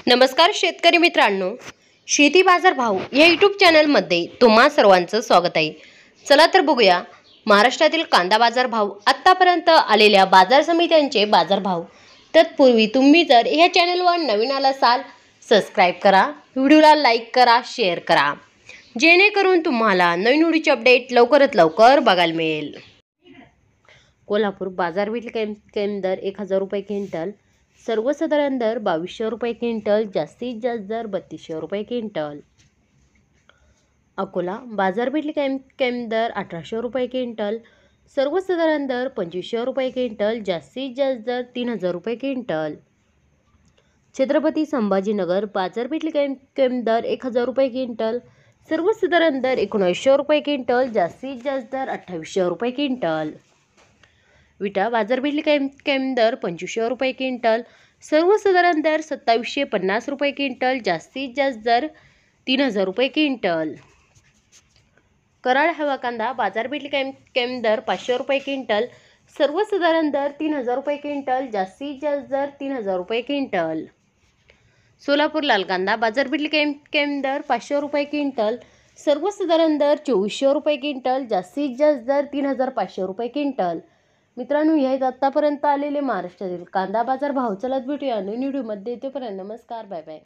नमस्कार शेतकरी मित्रांनो, शेती बाजार भाव या यूट्यूब चॅनलमध्ये तुम्हा सर्वांचं स्वागत आहे। चला तर बघूया महाराष्ट्रातील कांदा बाजार भाव, आतापर्यंत आलेल्या बाजार समित्यांचे बाजार भाव। तत्पूर्वी तुम्ही जर या चॅनलवर नवीन आला असाल, सबस्क्राइब करा, व्हिडिओला लाईक करा, शेअर करा, जेणेकरून तुम्हाला नवीन व्हिडिओचे अपडेट लवकरात लवकर बघायला मिळेल। कोल्हापूर बाजार विक्री दर 1000 रुपये क्विंटल, सर्वसाधारण दर 2200 रुपये क्विंटल, जास्तीत जास्त दर 3200 रुपये क्विंटल। अकोला बाजार विक्री दर 1800 रुपये क्विंटल, सर्वसाधारण दर 2500 रुपये क्विंटल, जास्तीत जास्त दर 3000 रुपये क्विंटल। छत्रपती संभाजीनगर बाजार विक्री दर 1000 रुपये क्विंटल, सर्वसाधारण दर 1900 रुपये क्विंटल, जास्तीत जास्त दर 2800 रुपये क्विंटल। विटा बाजार विक्री दर 2500 रुपये क्विंटल, सर्वसाधारण दर 2750 रुपये क्विंटल, जास्तीत जास्त दर 3000 रुपये क्विंटल। कराड हवा कांदा बाजार विक्री दर 500 रुपये क्विंटल, सर्वसाधारण दर 3000 रुपये क्विंटल, जास्तीत जास्त दर 3000 रुपये क्विंटल। सोलापूर लाल कांदा बाजार विक्री दर 500 रुपये क्विंटल, सर्वसाधारण दर 2400 रुपये क्विंटल, जास्तीत जास्त दर 3500 रुपये क्विंटल। मित्रांनो, हे आतापर्यंत आलेले महाराष्ट्रातील कांदा बाजार भाव। चला भेटूया नवीन व्हिडिओमध्ये, तोपर्यंत नमस्कार, बाय बाय।